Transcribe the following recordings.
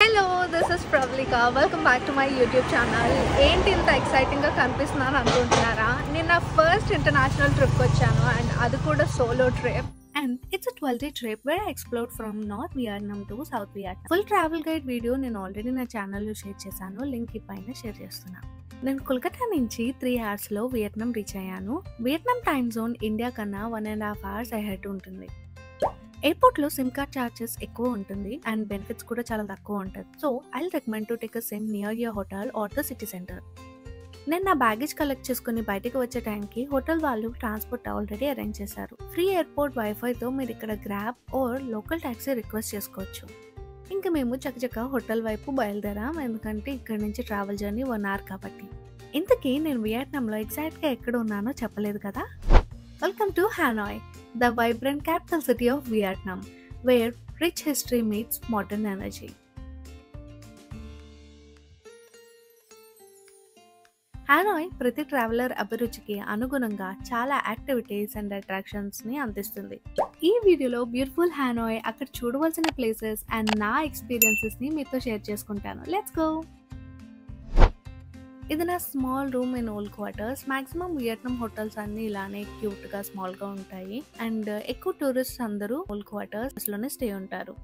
Hello, this is Pravalika. Welcome back to my YouTube channel. ఏంటి ఇంత ఎక్సైటింగ్గా కనిపిస్తున్నాను అనుకుంటున్నారా? నేను నా ఫస్ట్ ఇంటర్నేషనల్ ట్రిప్కి వచ్చాను అండ్ అది కూడా solo trip. And it's a 12-day trip where I explored from North Vietnam to South Vietnam. Full travel guide video నేను ఆల్రెడీ నా ఛానల్లో షేర్ చేశాను. లింక్ ఈ పైన షేర్ చేస్తున్నాను. నేను కోల్కతా నుంచి 3 అవర్స్లో వియత్నాం రీచ్ అయ్యాను. వియత్నాం టైమ్ జోన్ ఇండియా కన్నా 1.5 hours అహెడ్ ఉంటుంది. ఎయిర్పోర్ట్లో సిమ్ కార్డ్ ఛార్జెస్ ఎక్కువ ఉంటుంది అండ్ బెనిఫిట్స్ కూడా చాలా తక్కువ ఉంటుంది. So I recommend to take a SIM near your hotel are the city centre. నేను నా బ్యాగేజ్ కలెక్ట్ చేసుకుని బయటకు వచ్చే టైంకి హోటల్ వాళ్ళు ట్రాన్స్పోర్ట్ ఆల్రెడీ అరేంజ్ చేశారు. ఫ్రీ ఎయిర్పోర్ట్ వైఫైతో మీరు ఇక్కడ Grab or local taxi request చేసుకోవచ్చు. ఇంకా మేము చకచక హోటల్ వైపు బయలుదేరాం, ఎందుకంటే ఇక్కడ నుంచి ట్రావెల్ జర్నీ 1 hour కాబట్టి. ఇంతకీ నేను వియత్నాంలో ఎగ్జాక్ట్గా ఎక్కడ ఉన్నానో చెప్పలేదు కదా. Welcome to Hanoi, the vibrant capital city of Vietnam, where rich history meets modern energy. Hanoi ప్రతి ట్రావెలర్ అభిరుచికి అనుగుణంగా చాలా యాక్టివిటీస్ అండ్ అట్రాక్షన్స్ ని అందిస్తుంది. ఈ వీడియోలో బ్యూటిఫుల్ హనాయ్, అక్కడ చూడవలసిన ప్లేసెస్ అండ్ నా ఎక్స్పీరియన్సెస్ ని మీతో షేర్ చేసుకుంటాను. Let's go. ఇది నా small room in old quarters. Maximum Vietnam hotels అన్ని ఇలానే క్యూట్ గా స్మాల్ గా ఉంటాయి అండ్ ఎక్కువ టూరిస్ట్ అందరూ ఓల్డ్ క్వార్టర్స్ లోనే స్టే ఉంటారు.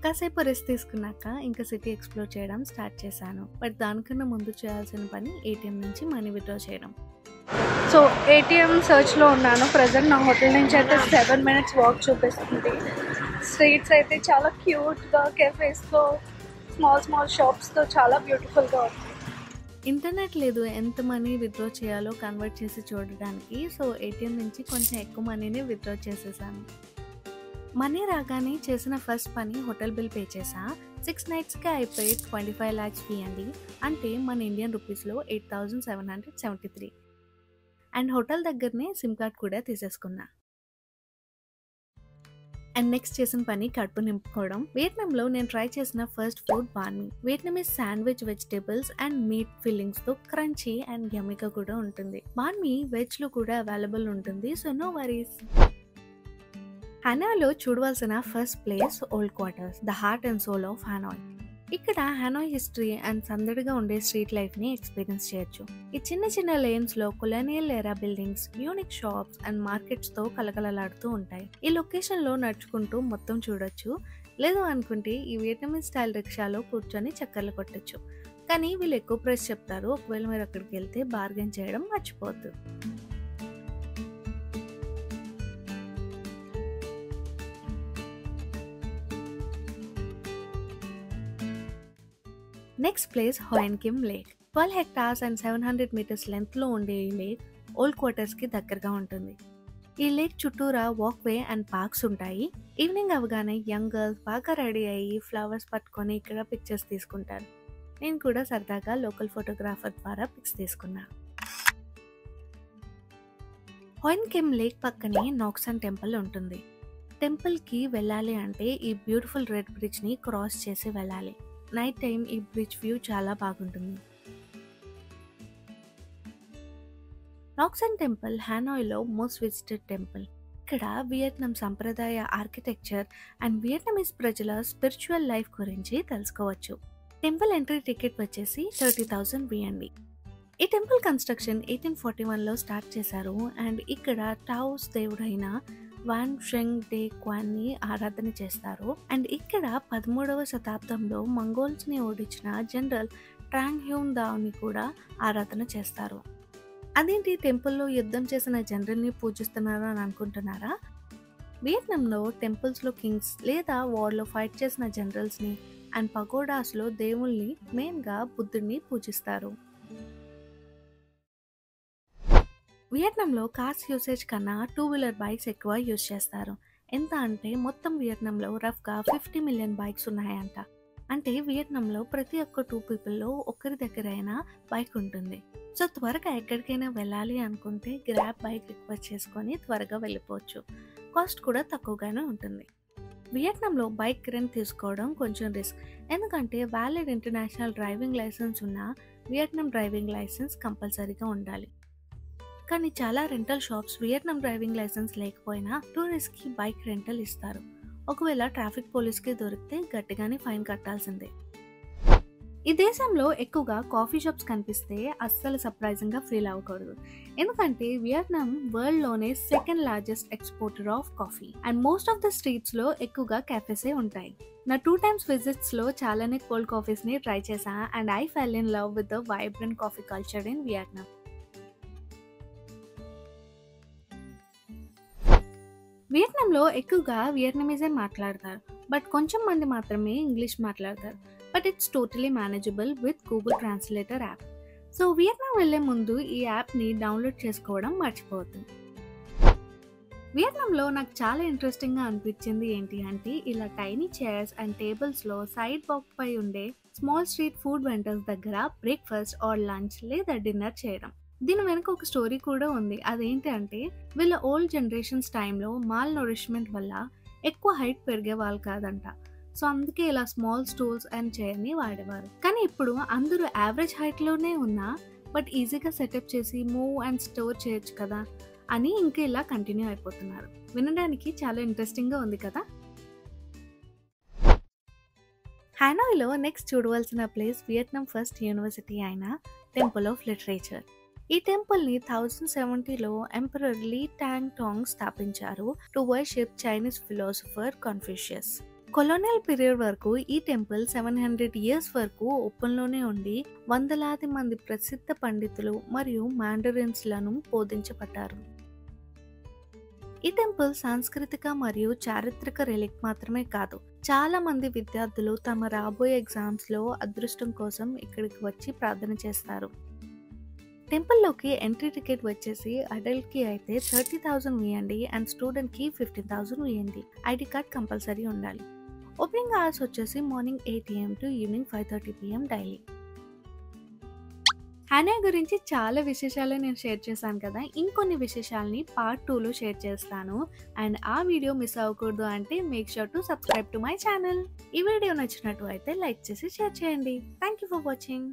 కాసేపు రెస్ట్ తీసుకున్నాక ఇంకా సిటీ ఎక్స్ప్లోర్ చేయడం స్టార్ట్ చేశాను. బట్ దానికన్నా ముందు చేయాల్సిన పని ఏటీఎం నుంచి మనీ విత్డ్రా చేయడం. సో ఏటీఎం సర్చ్ లో ఉన్నాను. ప్రజెంట్ నా హోటల్ నుంచి అయితే 7 minutes వాక్ చూపిస్తుంది. స్ట్రీట్స్ అయితే చాలా క్యూట్ గా, కెఫేస్ తో, స్మాల్ షాప్స్తో చాలా బ్యూటిఫుల్గా ఉంది. ఇంటర్నెట్ లేదు ఎంత మనీ విత్డ్రా చేయాలో కన్వర్ట్ చేసి చూడడానికి. సో ఏటీఎం నుంచి కొంచెం ఎక్కువ మనీని విత్డ్రా చేసేసాను. మనీ రాగానే చేసిన ఫస్ట్ పని హోటల్ బిల్ పే చేసా. 6 nightsకి అయిపోయి 25 lakhs ఫీ అండి. అంటే మన ఇండియన్ రూపీస్లో 8,773. అండ్ హోటల్ దగ్గరనే సిమ్ కార్డ్ కూడా తీసేసుకున్నా. అండ్ నెక్స్ట్ చేసిన పని కడుపు నింపుకోవడం. వియత్నాంలో నేను ట్రై చేసిన first food banh mi. Vietnamese sandwich vegetables and meat fillings తో క్రంచీ అండ్ యమ్మీగా కూడా ఉంటుంది. బాన్ మీ వెజ్ లో కూడా అవైలబుల్ ఉంటుంది, సో నో వరీస్. హనాయ్లో చూడవలసిన first place old quarters, the heart and soul of Hanoi. ఇక్కడ హనాయ్ హిస్టరీ అండ్ సందడిగా ఉండే స్ట్రీట్ లైఫ్ ని ఎక్స్పీరియన్స్ చేయొచ్చు. ఈ చిన్న లేన్స్ లో కొలోనియల్ ఎరా buildings, unique shops and markets తో కలకలలాడుతూ ఉంటాయి. ఈ లొకేషన్ లో నడుచుకుంటూ మొత్తం చూడొచ్చు. లేదు అనుకుంటే ఈ వియత్నామీస్ స్టైల్ రిక్షాలో కూర్చొని చక్కర్లు కొట్టొచ్చు. కానీ వీళ్ళు ఎక్కువ ప్రైస్ చెప్తారు. ఒకవేళ మీరు అక్కడికి వెళ్తే బార్గెన్ చేయడం మర్చిపోవద్దు. Next place Hoan Kiem lake. 12 hectares and 700 meters length లో ఉండే ఈ లేక్ ఓల్డ్ క్వార్టర్స్ కి దగ్గరగా ఉంటుంది. ఈ లేక్ చుట్టూరా వాక్వే అండ్ పార్క్స్ ఉంటాయి. ఈవినింగ్ అవగానే యంగ్ గర్ల్స్ బాగా రెడీ అయ్యి ఫ్లవర్స్ పట్టుకొని ఇక్కడ పిక్చర్స్ తీసుకుంటారు. నేను కూడా సరదాగా లోకల్ ఫోటోగ్రాఫర్ ద్వారా పిక్స్ తీసుకున్నా. హోయన్ కిమ్ లేక్ పక్కనే నాక్సన్ టెంపుల్ ఉంటుంది. టెంపుల్ కి వెళ్ళాలి అంటే ఈ బ్యూటిఫుల్ రెడ్ బ్రిడ్జ్ ని క్రాస్ చేసి వెళ్ళాలి. నైట్ టైం ఈ బ్రిడ్జ్ వ్యూ చాలా బాగుంటుంది. నాక్సన్ టెంపుల్ హనాయ్లో మోస్ట్ విజిటెడ్ టెంపుల్. ఇక్కడ వియత్నాం సంప్రదాయ ఆర్కిటెక్చర్ అండ్ వియత్నామీస్ ప్రజల స్పిరిచువల్ లైఫ్ గురించి తెలుసుకోవచ్చు. టెంపుల్ ఎంట్రీ టికెట్ వచ్చేసి 30,000 VND. ఈ టెంపుల్ కన్స్ట్రక్షన్ 1841లో స్టార్ట్ చేశారు అండ్ ఇక్కడ టావుస్ దేవుడైన వాన్ షెంగ్ డే క్వాన్ ని ఆరాధన చేస్తారు. అండ్ ఇక్కడ 13వ శతాబ్దంలో మంగోల్స్ ని ఓడించిన జనరల్ ట్రాంగ్ హ్యూన్ దావ్ ని కూడా ఆరాధన చేస్తారు. అదేంటి టెంపుల్లో యుద్ధం చేసిన జనరల్ ని పూజిస్తున్నారు అని అనుకుంటున్నారా? వియత్నాంలో టెంపుల్స్ లో కింగ్స్ లేదా వార్ లో ఫైట్ చేసిన జనరల్స్ ని అండ్ పగోడాస్ లో దేవుల్ని, మెయిన్ గా బుద్ధుడిని పూజిస్తారు. వియత్నాంలో కార్స్ యూసేజ్ కన్నా 2-wheeler బైక్స్ ఎక్కువ యూజ్ చేస్తారు. ఎంత అంటే మొత్తం వియత్నాంలో రఫ్గా 50 million బైక్స్ ఉన్నాయంట. అంటే వియత్నాంలో ప్రతి ఒక్క 2 peopleలో ఒకరి దగ్గర అయినా బైక్ ఉంటుంది. సో త్వరగా ఎక్కడికైనా వెళ్ళాలి అనుకుంటే గ్రాబ్ బైక్ రిక్వెస్ట్ చేసుకొని త్వరగా వెళ్ళిపోవచ్చు. కాస్ట్ కూడా తక్కువగానే ఉంటుంది. వియత్నాంలో బైక్ రెంట్ తీసుకోవడం కొంచెం రిస్క్, ఎందుకంటే వ్యాలిడ్ ఇంటర్నేషనల్ డ్రైవింగ్ లైసెన్స్ ఉన్న వియత్నాం డ్రైవింగ్ లైసెన్స్ కంపల్సరీగా ఉండాలి. కానీ చాలా rental shops Vietnam driving licence లేకపోయినా టూరిస్ట్ కి బైక్ రెంటల్ ఇస్తారు. ఒకవేళ ట్రాఫిక్ పోలీస్కి దొరికితే గట్టిగానే ఫైన్ కట్టాల్సిందే. ఈ దేశంలో ఎక్కువగా కాఫీ షాప్స్ కనిపిస్తే అస్సలు సర్ప్రైజింగ్గా ఫీల్ అవ్వకూడదు. ఎందుకంటే వియత్నాం వరల్డ్లోనే second largest exporter of coffee and most of the స్ట్రీట్స్లో ఎక్కువగా క్యాఫేసే ఉంటాయి. నా 2 times విజిట్స్లో చాలానే కోల్డ్ కాఫీస్ని ట్రై చేశా and I fell in love with the vibrant coffee culture in Vietnam. వియత్నాంలో ఎక్కువగా వియత్నమీజే మాట్లాడతారు, బట్ కొంచెం మంది మాత్రమే ఇంగ్లీష్ మాట్లాడతారు. But it's totally manageable with Google translator app. So Vietnam వెళ్లే ముందు ఈ యాప్ని డౌన్లోడ్ చేసుకోవడం మర్చిపోవద్దు. వియత్నాంలో నాకు చాలా ఇంట్రెస్టింగ్గా అనిపించింది ఏంటి అంటే ఇలా టైనీ చైర్స్ అండ్ టేబుల్స్లో సైడ్ వాక్ పై ఉండే స్మాల్ స్ట్రీట్ ఫుడ్ వెండర్స్ దగ్గర బ్రేక్ఫాస్ట్ ఆర్ లంచ్ లేదా డిన్నర్ చేయడం. దీని వెనుక ఒక స్టోరీ కూడా ఉంది. అదేంటి అంటే వీళ్ళ ఓల్డ్ జనరేషన్స్ టైంలో మాల్ నరిష్మెంట్ వల్ల ఎక్కువ హైట్ పెరిగే వాళ్ళు కాదంట. సో అందుకే ఇలా స్మాల్ స్టూల్స్ అండ్ చైర్ని వాడేవారు. కానీ ఇప్పుడు అందరూ యావరేజ్ హైట్లోనే ఉన్నా బట్ ఈజీగా సెటప్ చేసి మూవ్ అండ్ స్టోర్ చేయొచ్చు కదా అని ఇంకా ఇలా కంటిన్యూ అయిపోతున్నారు. వినడానికి చాలా ఇంట్రెస్టింగ్గా ఉంది కదా. హానోయ్లో నెక్స్ట్ చూడవలసిన ప్లేస్ వియత్నాం ఫస్ట్ యూనివర్సిటీ అయిన టెంపుల్ ఆఫ్ లిటరేచర్. ఈ టెంపుల్ని 1070లో ఎంపరర్ లీ టాంగ్ టాంగ్ స్థాపించారు to worship Chinese philosopher Confucius. Colonial period వరకు ఈ టెంపుల్ 700 years వరకు ఓపెన్లోనే ఉండి వందలాది మంది ప్రసిద్ధ పండితులు మరియు మాండరిన్స్లను బోధించబడ్డారు. ఈ టెంపుల్ సాంస్కృతిక మరియు చారిత్రక రెలిక్ మాత్రమే కాదు, చాలా మంది విద్యార్థులు తమ రాబోయే ఎగ్జామ్స్లో అదృష్టం కోసం ఇక్కడికి వచ్చి ప్రార్థన చేస్తారు. టెంపుల్లోకి ఎంట్రీ టికెట్ వచ్చేసి అడల్ట్కి అయితే 30,000 వేయండి అండ్ స్టూడెంట్కి 15,000 వేయండి. ఐడి కార్డ్ కంపల్సరీ ఉండాలి. ఓపెనింగ్ అవర్స్ వచ్చేసి morning 8 AM to evening 5:30 PM daily. Hanoi గురించి చాలా విశేషాలు నేను షేర్ చేశాను కదా, ఇంకొన్ని విశేషాలని పార్ట్ 2లో షేర్ చేస్తాను. అండ్ ఆ వీడియో మిస్ అవ్వకూడదు అంటే make sure to subscribe to my channel. ఈ వీడియో నచ్చినట్టు అయితే లైక్ చేసి షేర్ చేయండి. Thank you for watching.